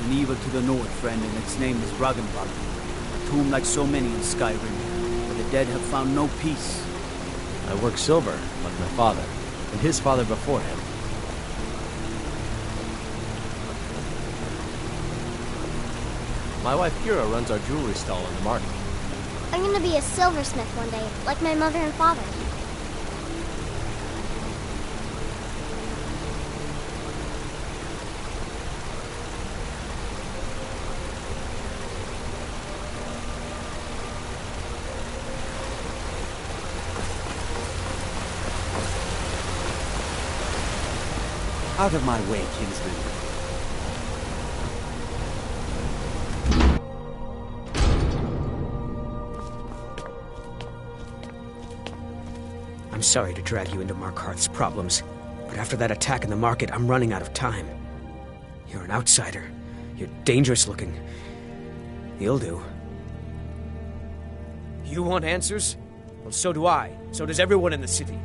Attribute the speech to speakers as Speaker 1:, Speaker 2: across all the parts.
Speaker 1: There's an evil to the north, friend, and its name is Ragnvald. A tomb like so many in Skyrim, where the dead have found no peace.
Speaker 2: I work silver, like my father, and his father before him. My wife Kira runs our jewelry stall in the market.
Speaker 3: I'm gonna be a silversmith one day, like my mother and father.
Speaker 1: Out of my way, kinsman.
Speaker 4: I'm sorry to drag you into Markarth's problems, but after that attack in the market, I'm running out of time. You're an outsider. You're dangerous looking. You'll do. You want answers? Well, so do I. So does everyone in the city.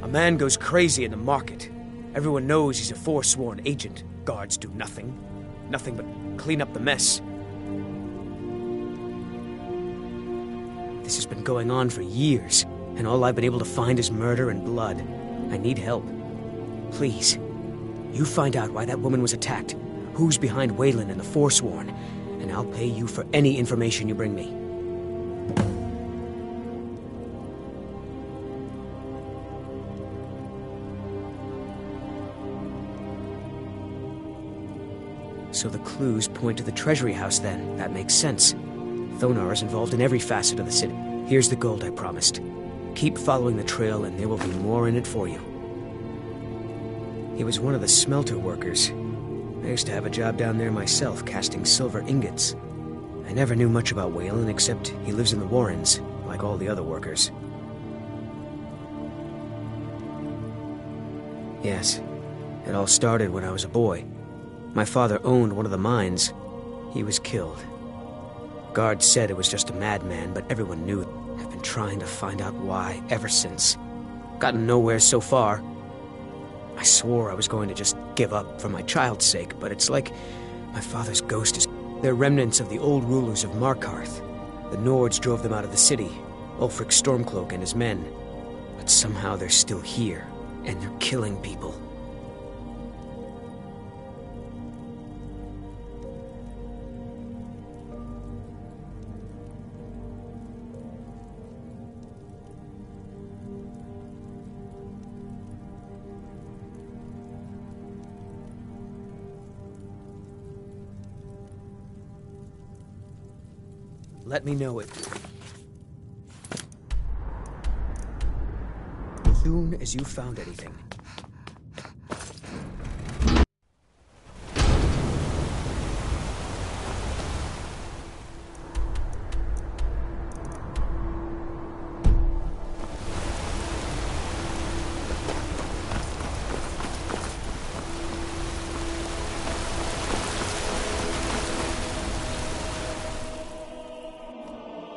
Speaker 4: A man goes crazy in the market. Everyone knows he's a forsworn agent. Guards do nothing. Nothing but clean up the mess. This has been going on for years, and all I've been able to find is murder and blood. I need help. Please, you find out why that woman was attacked, who's behind Waylon and the Forsworn, and I'll pay you for any information you bring me. So the clues point to the treasury house then. That makes sense. Thonar is involved in every facet of the city. Here's the gold I promised. Keep following the trail and there will be more in it for you. He was one of the smelter workers. I used to have a job down there myself, casting silver ingots. I never knew much about Waylon except he lives in the Warrens, like all the other workers. Yes, it all started when I was a boy. My father owned one of the mines. He was killed. Guards said it was just a madman, but everyone knew it. I've been trying to find out why ever since. Gotten nowhere so far. I swore I was going to just give up for my child's sake, but it's like my father's ghost is... They're remnants of the old rulers of Markarth. The Nords drove them out of the city, Ulfric Stormcloak and his men. But somehow they're still here, and they're killing people. Let me know it. As soon as you found anything.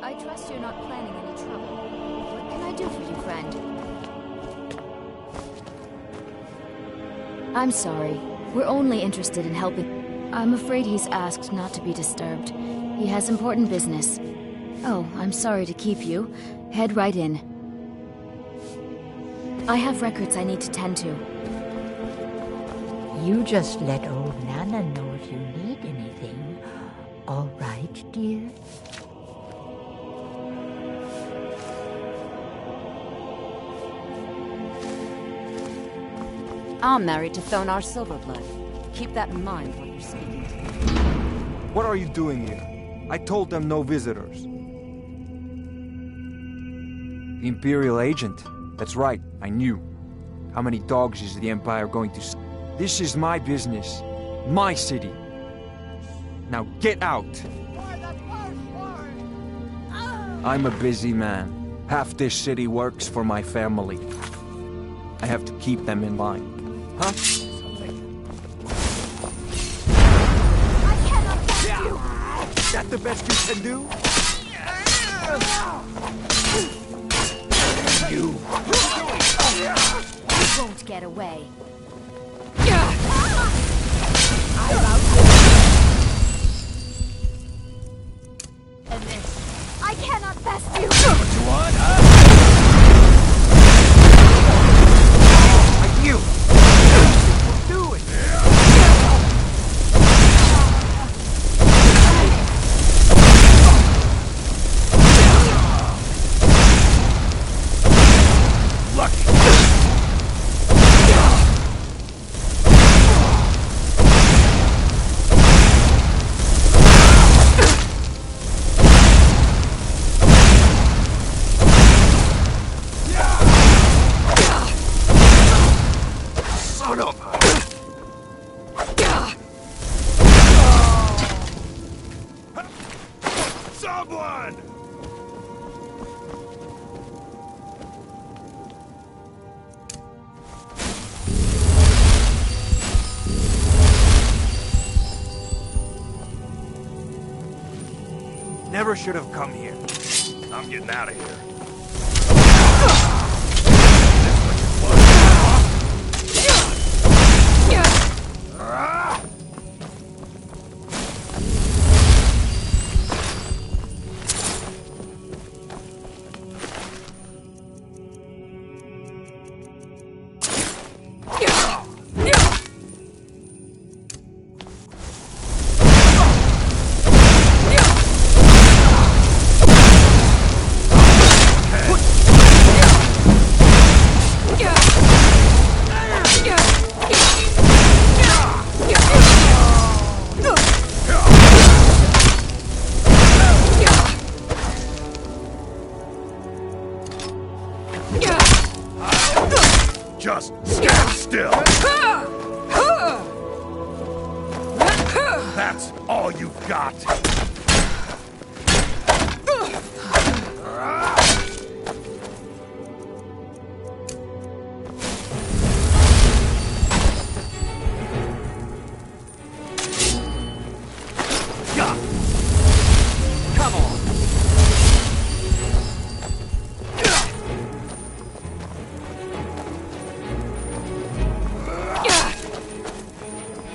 Speaker 5: I trust you're not planning any trouble. What can I do for you, friend? I'm sorry. We're only interested in helping. I'm afraid he's asked not to be disturbed. He has important business. Oh, I'm sorry to keep you. Head right in. I have records I need to tend to.
Speaker 6: You just let old Nana know if you need anything. All right, dear?
Speaker 7: I'm married to Thonar Silverblood. Keep that in mind when you're speaking to me.
Speaker 8: What are you doing here? I told them no visitors. The Imperial agent. That's right, I knew. How many dogs is the Empire going to... This is my business. My city. Now get out! I'm a busy man. Half this city works for my family. I have to keep them in line. Huh?
Speaker 5: I cannot get you!
Speaker 8: Is that the best you can do? You
Speaker 5: won't get away.
Speaker 9: Someone!
Speaker 8: Never should have come here.
Speaker 9: I'm getting out of here. Just stand still. That's all you've got.
Speaker 8: Come on!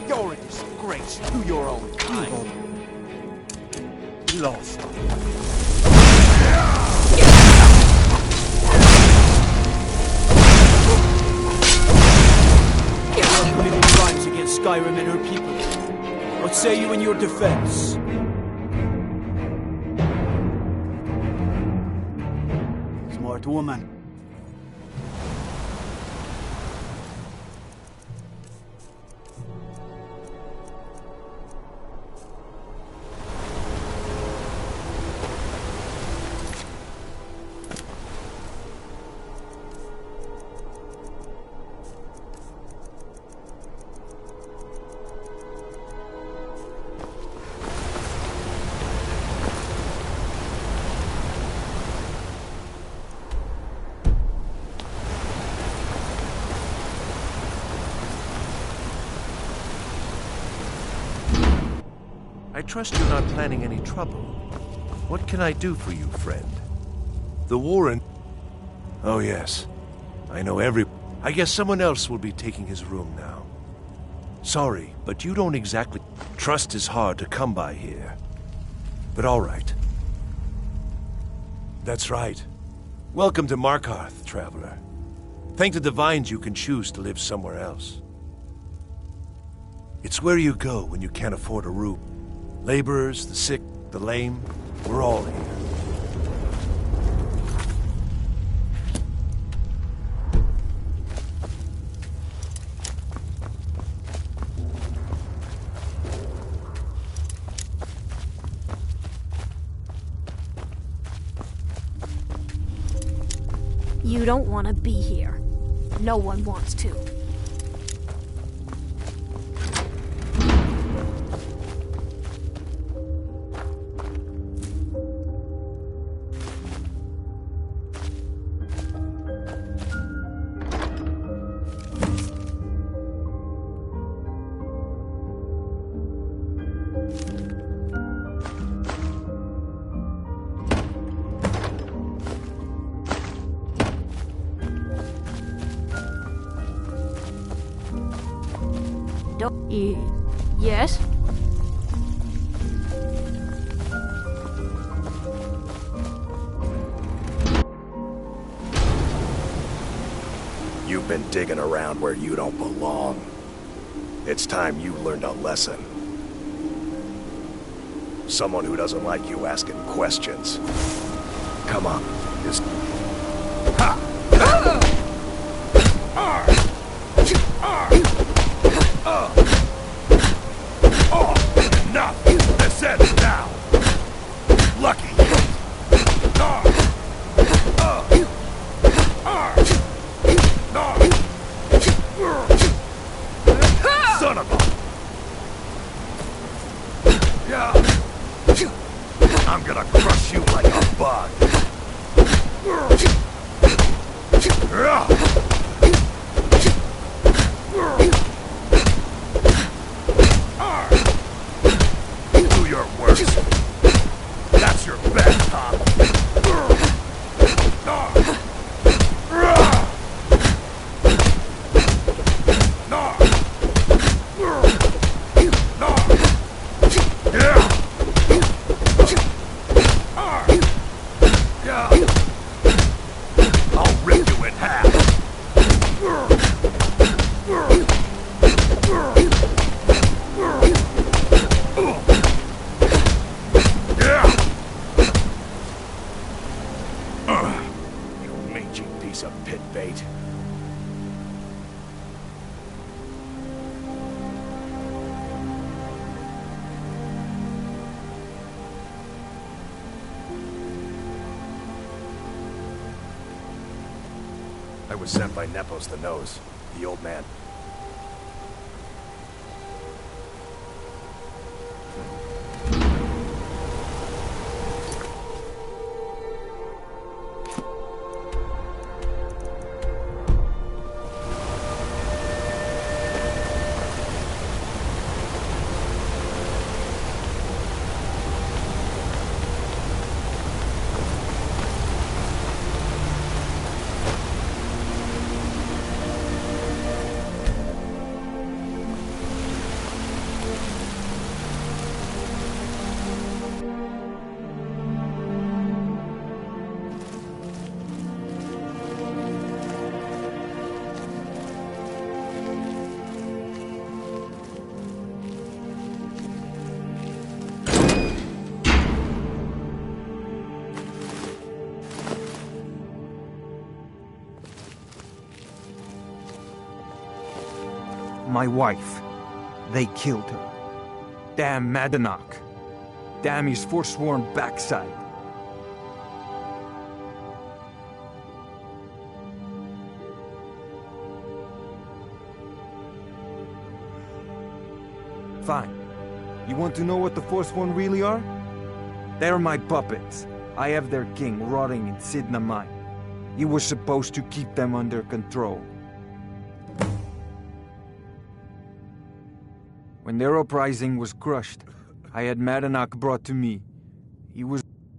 Speaker 8: You're a disgrace to your own kind. Lost.
Speaker 1: Committing crimes against Skyrim and her people. What say you in your defense? Smart woman.
Speaker 9: I trust you're not planning any trouble. What can I do for you, friend? The Warren... Oh yes, I know I guess someone else will be taking his room now. Sorry, but you don't exactly... Trust is hard to come by here. But all right. That's right. Welcome to Markarth, traveler. Thank the Divines you can choose to live somewhere else. It's where you go when you can't afford a room. Laborers, the sick, the lame, we're all here.
Speaker 10: You don't want to be here. No one wants to. Yes?
Speaker 9: You've been digging around where you don't belong. It's time you learned a lesson. Someone who doesn't like you asking questions. Come on, just... Ha! Enough! This ends now! Lucky! son of a... Yeah. I'm gonna crush you like a bug. Do your worst. That's your bad cop. I'll rip you in half. You mangy piece of pit bait. I was sent by Nepos the Nose, the old man.
Speaker 8: My wife. They killed her. Damn Madanach. Damn his forsworn backside. Fine. You want to know what the Forsworn really are? They're my puppets. I have their king rotting in Sidna Mine. He was supposed to keep them under control. When their uprising was crushed, I had Madanach brought to me.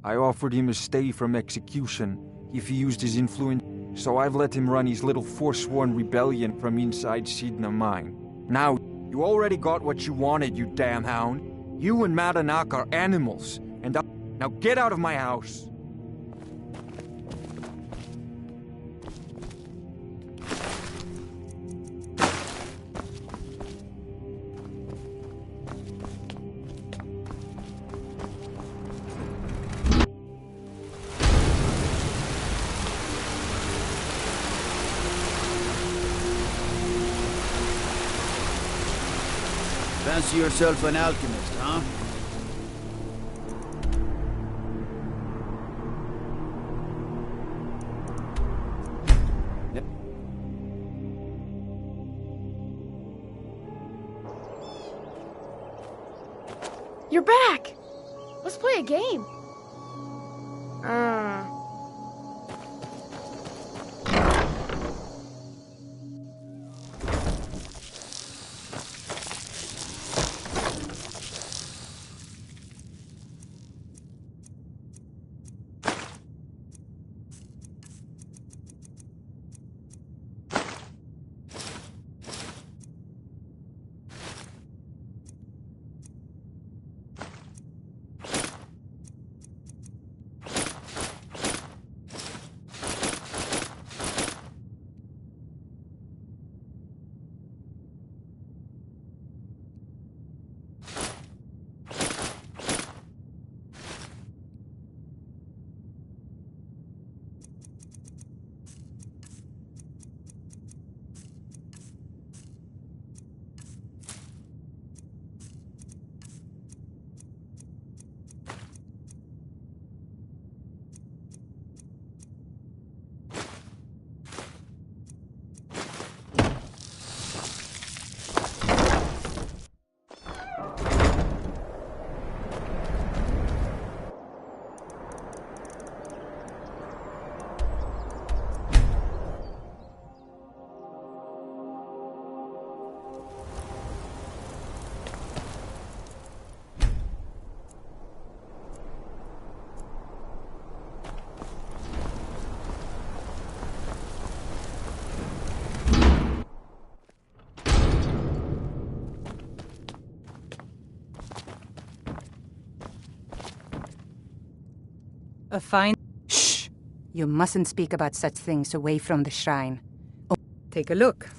Speaker 8: I offered him a stay from execution if he used his influence, so I've let him run his little Forsworn rebellion from inside Sidna Mine. Now, you already got what you wanted, you damn hound. You and Madanach are animals, and now get out of my house.
Speaker 1: Fancy yourself an alchemist, huh?
Speaker 10: You're back! Let's play a game.
Speaker 11: a fine...
Speaker 12: Shh! You mustn't speak about such things away from the shrine. Oh,
Speaker 11: take a look.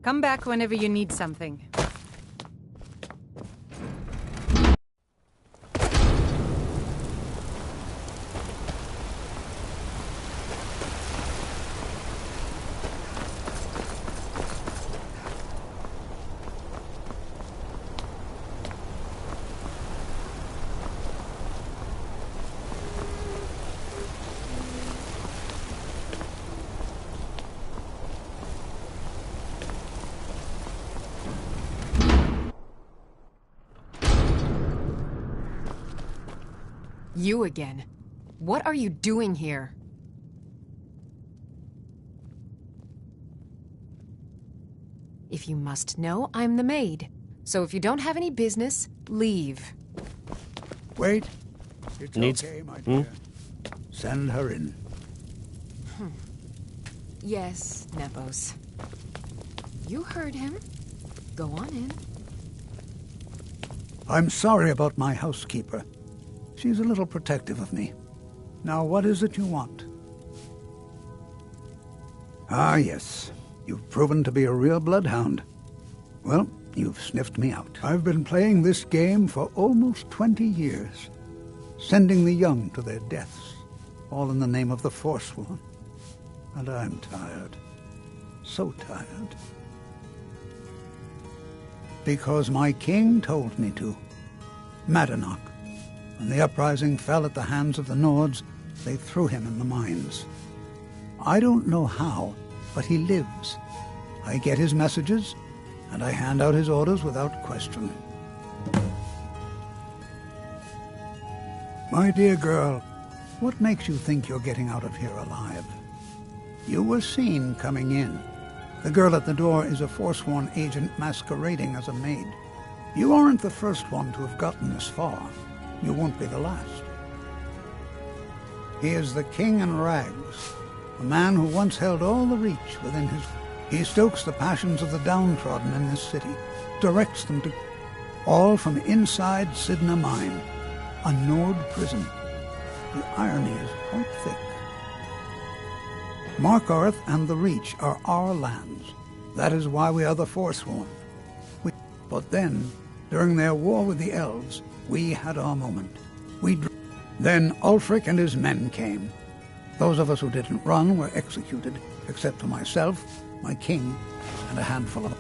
Speaker 11: Come back whenever you need something.
Speaker 13: You again. What are you doing here? If you must know, I'm the maid. So if you don't have any business, leave.
Speaker 14: Wait. It's
Speaker 2: Needs...
Speaker 14: okay, my dear. Send her in.
Speaker 13: Yes, Nepos. You heard him. Go on in.
Speaker 14: I'm sorry about my housekeeper. She's a little protective of me. Now, what is it you want? Ah, yes. You've proven to be a real bloodhound. Well, you've sniffed me out. I've been playing this game for almost 20 years, sending the young to their deaths, all in the name of the Forsworn. And I'm tired. So tired. Because my king told me to. Madanach. When the uprising fell at the hands of the Nords, they threw him in the mines. I don't know how, but he lives. I get his messages, and I hand out his orders without question. My dear girl, what makes you think you're getting out of here alive? You were seen coming in. The girl at the door is a Forsworn agent masquerading as a maid. You aren't the first one to have gotten this far. You won't be the last. He is the king in rags, a man who once held all the Reach within his... He stokes the passions of the downtrodden in this city, directs them to... all from inside Sidna Mine, a Nord prison. The irony is quite thick. Markarth and the Reach are our lands. That is why we are the Forsworn. But then, during their war with the Elves, we had our moment. Then Ulfric and his men came. Those of us who didn't run were executed, except for myself, my king, and a handful of...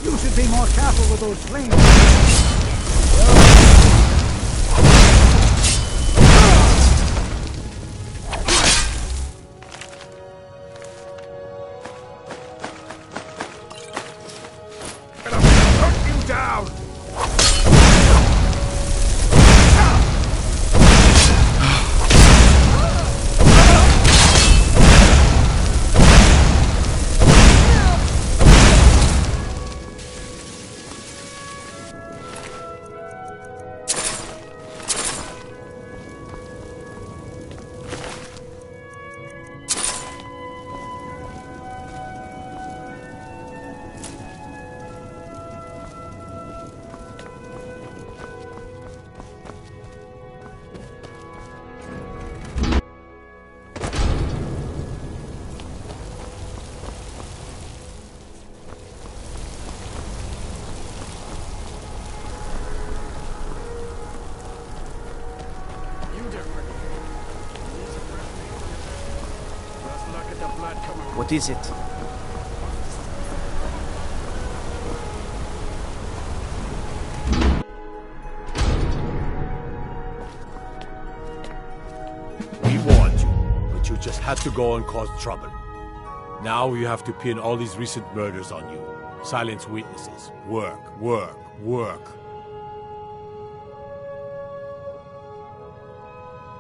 Speaker 14: You should be more careful with those flames.
Speaker 1: What is it?
Speaker 15: We warned you, but you just had to go and cause trouble. Now you have to pin all these recent murders on you. Silence witnesses. Work, work, work.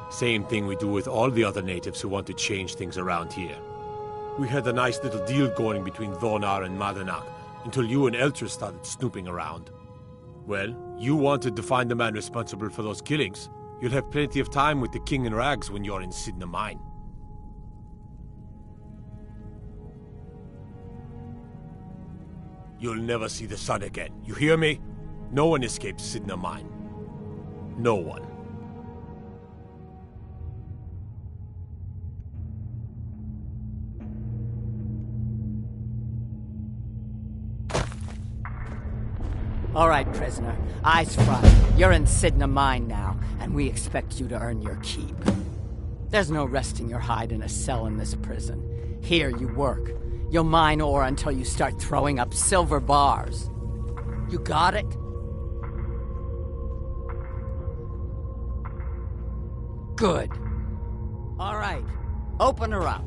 Speaker 15: Same thing we do with all the other natives who want to change things around here. We had a nice little deal going between Thonar and Madanach, until you and Eltrus started snooping around. Well, you wanted to find the man responsible for those killings. You'll have plenty of time with the King in Rags when you're in Sidna Mine. You'll never see the sun again. You hear me? No one escapes Sidna Mine. No one.
Speaker 16: All right, prisoner. Eyes front. You're in Sidna Mine now, and we expect you to earn your keep. There's no resting your hide in a cell in this prison. Here you work. You'll mine ore until you start throwing up silver bars. You got it? Good. All right. Open her up.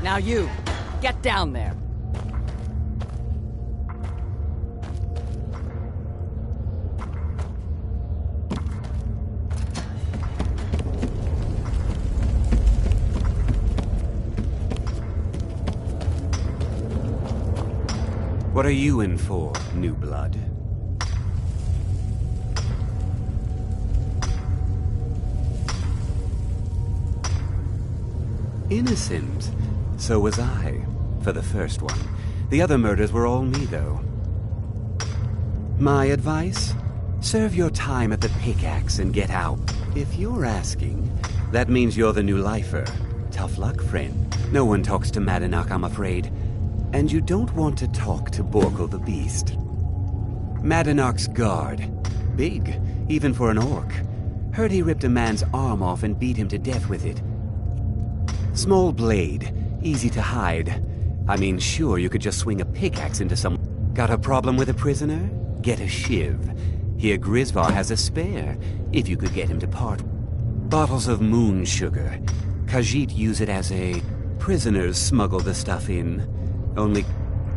Speaker 16: Now you, get down there.
Speaker 4: What are you in for, new blood? Innocent. So was I, for the first one. The other murders were all me, though. My advice? Serve your time at the pickaxe and get out. If you're asking, that means you're the new lifer. Tough luck, friend. No one talks to Madanach, I'm afraid. And you don't want to talk to Borkle the Beast. Madanach's guard. Big, even for an orc. Heard he ripped a man's arm off and beat him to death with it. Small blade, easy to hide. I mean, sure, you could just swing a pickaxe into some... Got a problem with a prisoner? Get a shiv. Here Grisvar has a spare, if you could get him to part. Bottles of moon sugar. Khajiit use it as a... Prisoners smuggle the stuff in. Only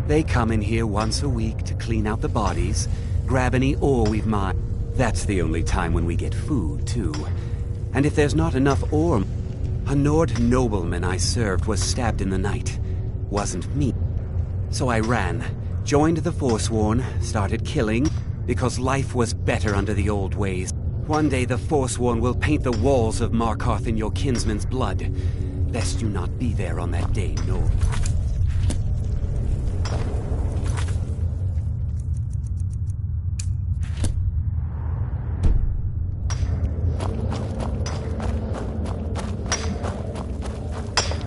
Speaker 4: they come in here once a week to clean out the bodies, grab any ore we've mined. That's the only time when we get food, too. And if there's not enough ore... A Nord nobleman I served was stabbed in the night. Wasn't me. So I ran, joined the Forsworn, started killing, because life was better under the old ways. One day the Forsworn will paint the walls of Markarth in your kinsman's blood. Best you not be there on that day, no.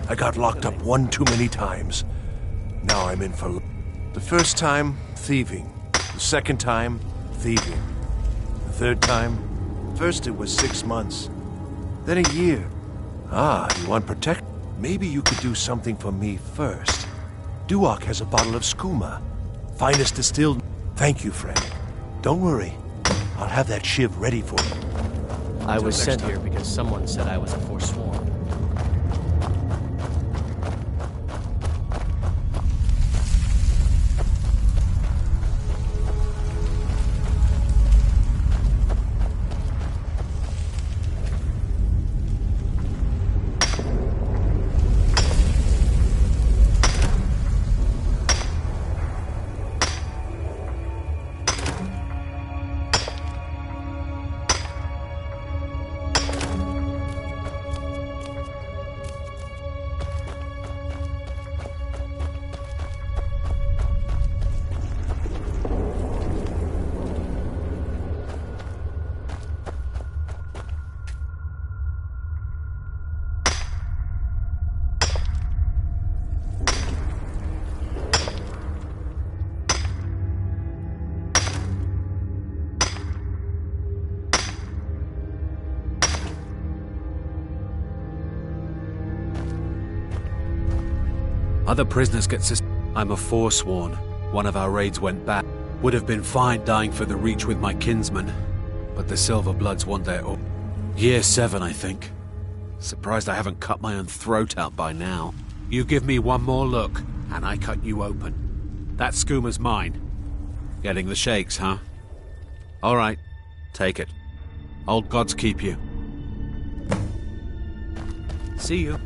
Speaker 9: I got locked up one too many times. Now I'm in for... The first time, thieving. The second time, thieving. The third time... First it was 6 months. Then a year. Ah, you want protect? Maybe you could do something for me first. Duak has a bottle of skooma. Finest distilled... Thank you, friend. Don't worry. I'll have that shiv ready for you.
Speaker 2: I was sent here because someone said I was a Forsworn.
Speaker 17: Other prisoners get I'm a Forsworn. One of our raids went bad. Would have been fine dying for the Reach with my kinsman, but the Silver Bloods want their own. Year 7, I think. Surprised I haven't cut my own throat out by now. You give me one more look, and I cut you open. That skooma's mine. Getting the shakes, huh? All right, take it. Old gods keep you. See you.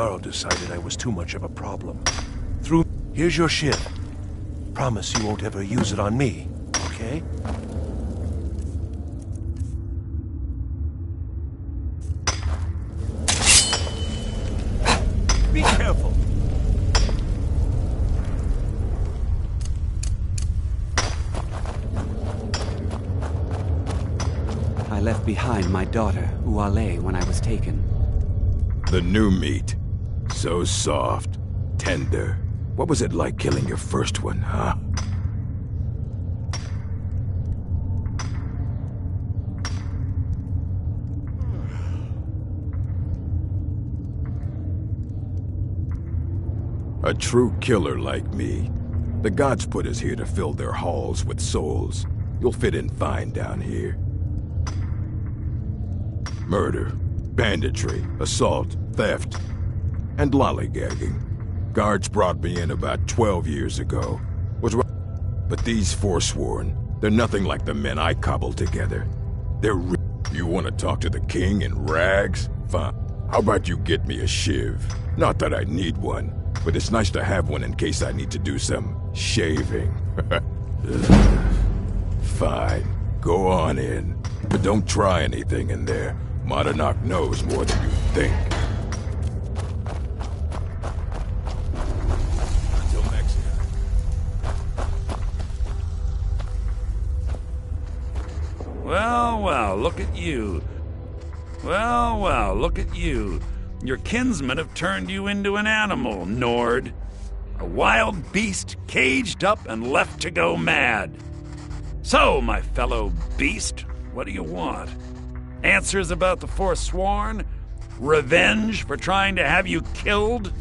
Speaker 9: Jarl decided I was too much of a problem. Here's your ship. Promise you won't ever use it on me, okay? Be careful!
Speaker 18: I left behind my daughter, Uale, when I was taken.
Speaker 19: The new meat. So soft, tender. What was it like killing your first one, huh? A true killer like me. The gods put us here to fill their halls with souls. You'll fit in fine down here. Murder, banditry, assault, theft, and lollygagging. Guards brought me in about 12 years ago. But these Forsworn, they're nothing like the men I cobbled together. You want to talk to the king in rags? Fine. How about you get me a shiv? Not that I need one, but it's nice to have one in case I need to do some shaving. Fine. Go on in. But don't try anything in there. Monarch knows more than you think. Until next time.
Speaker 20: Well, look at you. Well, look at you. Your kinsmen have turned you into an animal, Nord. A wild beast caged up and left to go mad. So, my fellow beast, what do you want? Answers about the Forsworn? Revenge for trying to have you killed?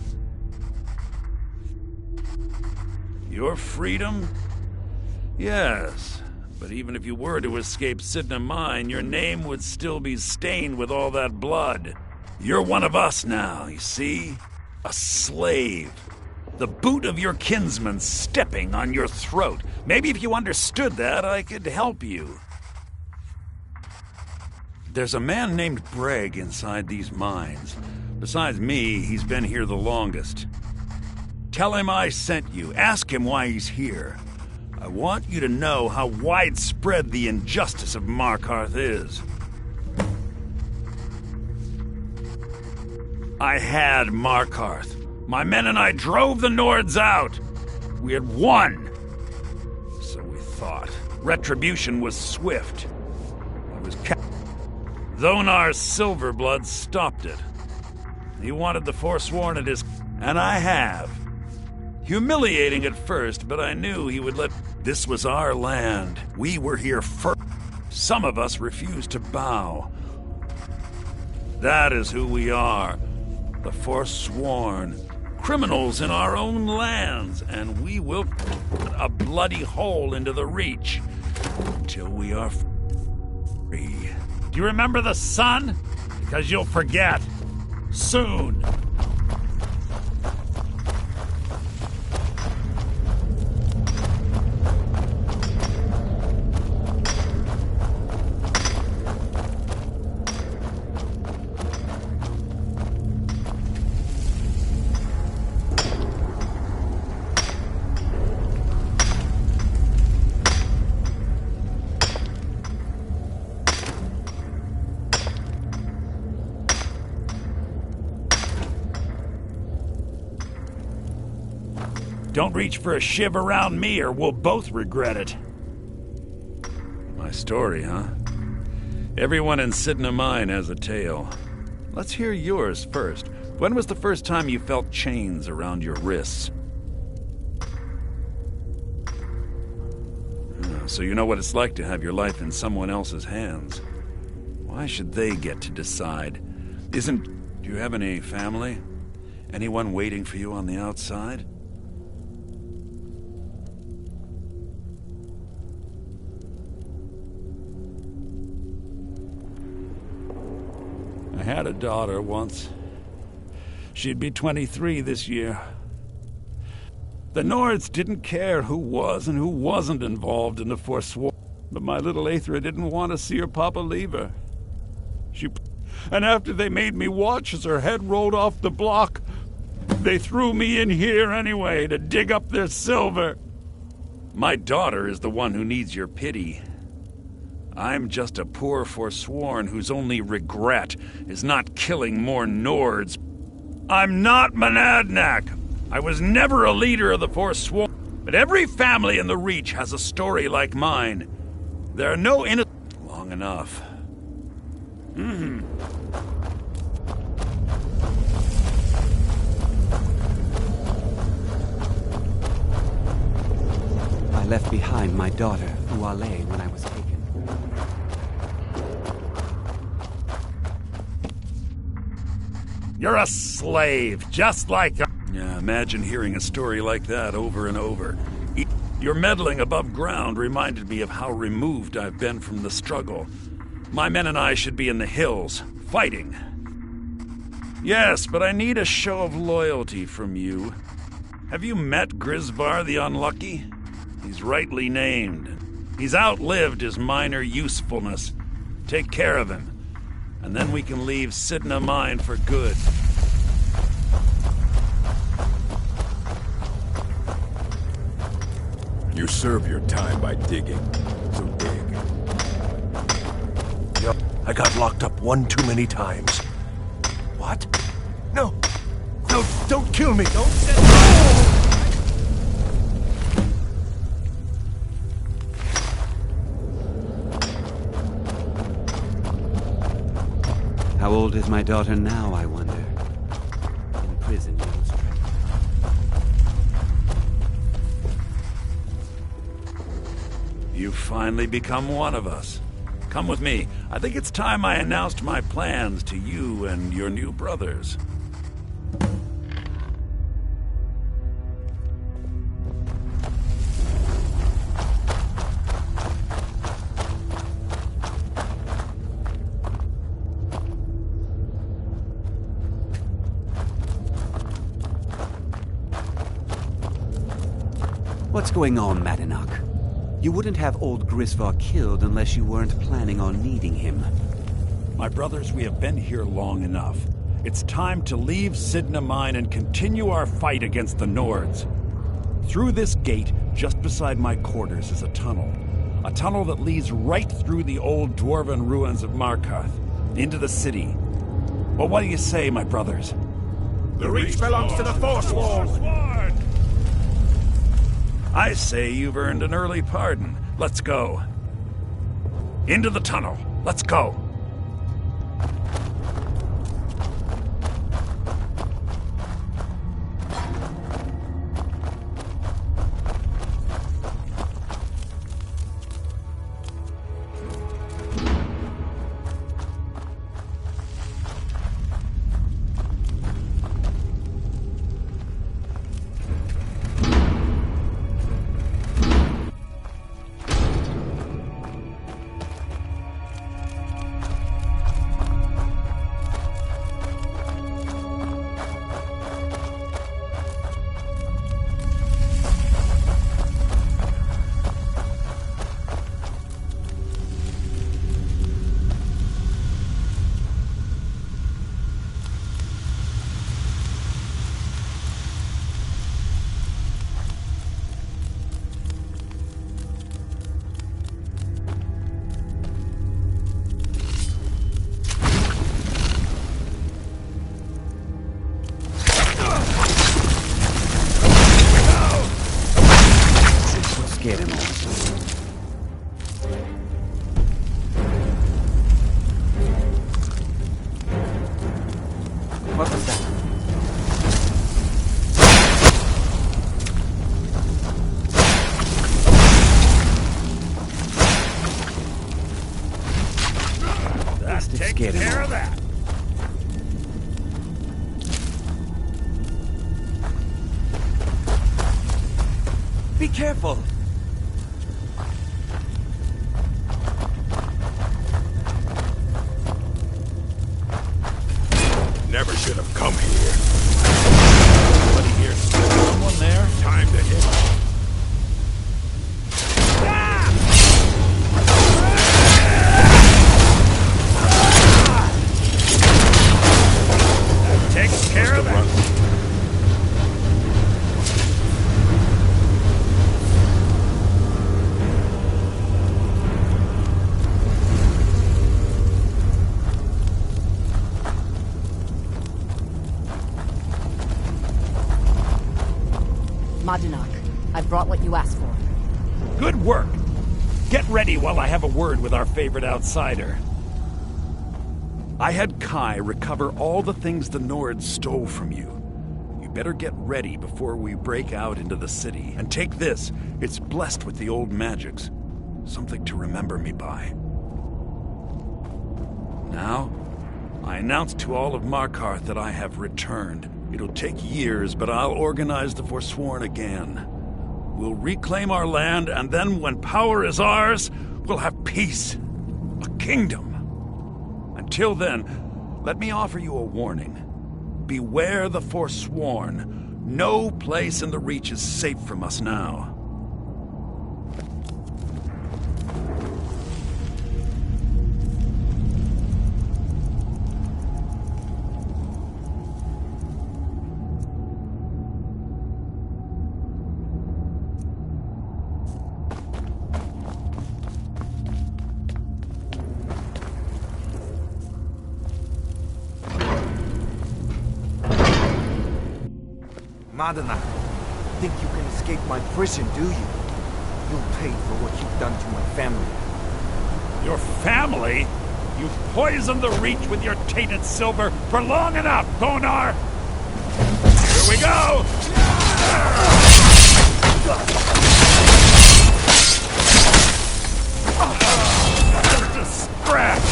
Speaker 20: Your freedom? Yes, but even if you were to escape Sidna Mine, your name would still be stained with all that blood. You're one of us now, you see? A slave. The boot of your kinsman stepping on your throat. Maybe if you understood that, I could help you. There's a man named Breg inside these mines. Besides me, he's been here the longest. Tell him I sent you. Ask him why he's here. I want you to know how widespread the injustice of Markarth is. I had Markarth. My men and I drove the Nords out. We had won. So we thought. Retribution was swift. It was Zonar's Silverblood stopped it. He wanted the Forsworn at his... And I have. Humiliating at first, but I knew he would let... This was our land. We were here first. Some of us refused to bow. That is who we are. The Forsworn. Criminals in our own lands, and we will put a bloody hole into the Reach until we are free. Do you remember the sun? Because you'll forget. Soon. Don't reach for a shiv around me or we'll both regret it. My story, huh? Everyone in Sidna Mine has a tale. Let's hear yours first. When was the first time you felt chains around your wrists? So you know what it's like to have your life in someone else's hands. Why should they get to decide? Do you have any family? Anyone waiting for you on the outside? I had a daughter once. She'd be 23 this year. The Nords didn't care who was and who wasn't involved in the Forsworn, but my little Aethra didn't want to see her papa leave her. And after they made me watch as her head rolled off the block, They threw me in here anyway to dig up their silver. My daughter is the one who needs your pity. I'm just a poor Forsworn whose only regret is not killing more Nords. I'm not Monadnock. I was never a leader of the Forsworn. But every family in the Reach has a story like mine. There are no innocent... Long enough.
Speaker 18: I left behind my daughter, Uale, when I was taken.
Speaker 20: You're a slave, just like... Yeah, imagine hearing a story like that over and over. Your meddling above ground reminded me of how removed I've been from the struggle. My men and I should be in the hills, fighting. Yes, but I need a show of loyalty from you. Have you met Grisvar the Unlucky? He's rightly named. He's outlived his minor usefulness. Take care of him, and then we can leave Sidna Mine for good.
Speaker 19: You serve your time by digging, so dig.
Speaker 9: Yep, I got locked up one too many times. What? No! No, don't kill me! Don't set...
Speaker 18: How old is my daughter now, I wonder? In prison, you was trapped.
Speaker 20: You've finally become one of us. Come with me. I think it's time I announced my plans to you and your new brothers.
Speaker 18: What's going on, Madanach? You wouldn't have old Grisvar killed unless you weren't planning on needing him.
Speaker 20: My brothers, we have been here long enough. It's time to leave Sidna Mine and continue our fight against the Nords. Through this gate, just beside my quarters, is a tunnel. A tunnel that leads right through the old dwarven ruins of Markarth, into the city. Well, what do you say, my brothers?
Speaker 9: The Reach belongs to the Forsworn!
Speaker 20: I say you've earned an early pardon. Let's go. Into the tunnel. Let's go.
Speaker 18: Get him off. What was that?
Speaker 20: That takes care of that.
Speaker 18: Be careful!
Speaker 19: Never should have come here.
Speaker 20: Somebody here, someone there?
Speaker 19: Time to hit.
Speaker 20: That takes care of that.
Speaker 7: Madanak, I've brought what you asked for.
Speaker 20: Good work! Get ready while I have a word with our favorite outsider. I had Kai recover all the things the Nords stole from you. You better get ready before we break out into the city. And take this. It's blessed with the old magics. Something to remember me by. Now, I announce to all of Markarth that I have returned. It'll take years, but I'll organize the Forsworn again. We'll reclaim our land, and then when power is ours, we'll have peace. A kingdom. Until then, let me offer you a warning. Beware the Forsworn. No place in the Reach is safe from us now.
Speaker 8: Madanak, think you can escape my prison, do you? You'll pay for what you've done to my family.
Speaker 20: Your family? You've poisoned the Reach with your tainted silver for long enough, Thonar! Here we go! Just a scratch!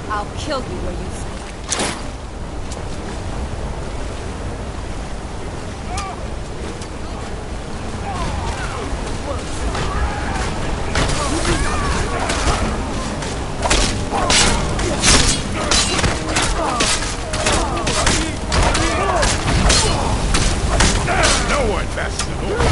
Speaker 7: I'll kill you where you stand.
Speaker 20: No one passes it over.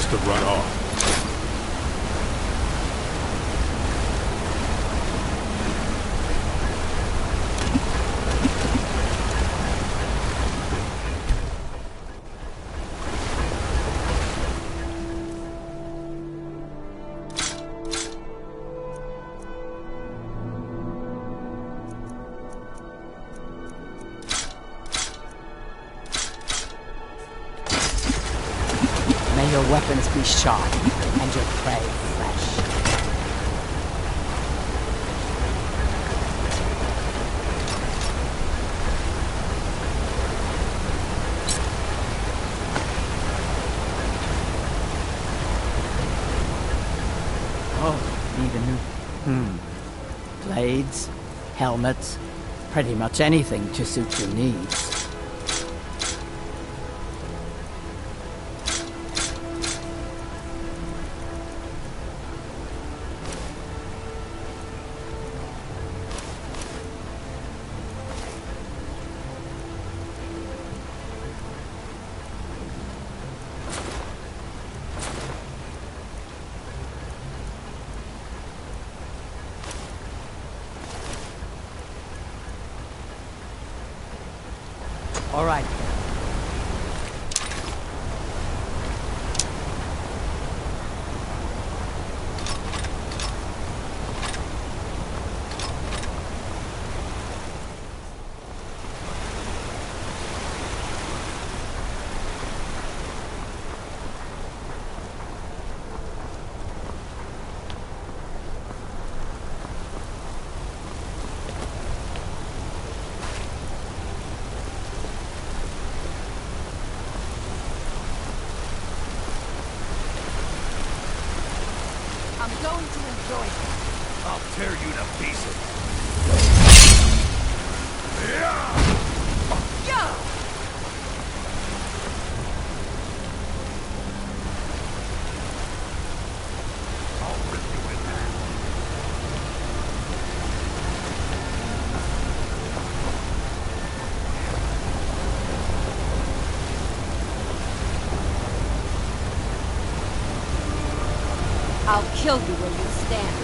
Speaker 19: To run off.
Speaker 16: May your weapons be sharp, and your prey fresh. Oh, need a new... Blades, helmets, pretty much anything to suit your needs. All right.
Speaker 13: I'm going to enjoy it.
Speaker 20: I'll tear you to pieces. Yeah! I'll rip you in half.
Speaker 13: I'll kill you where you stand.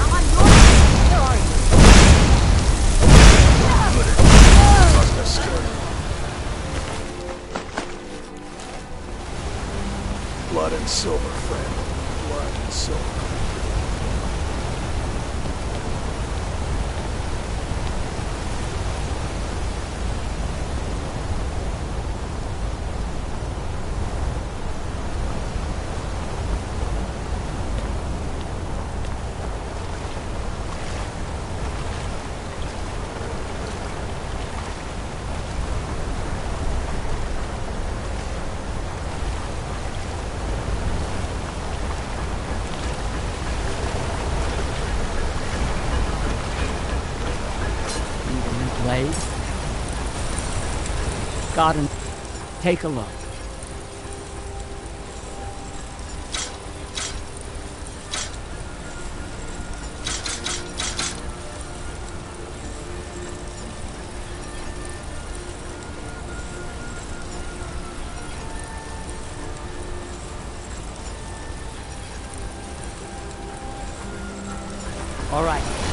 Speaker 13: I'm on your side. Where are you?
Speaker 19: Must have scared him. Blood and silver, friend. Blood and silver.
Speaker 16: Blade? God, and take a look. All right.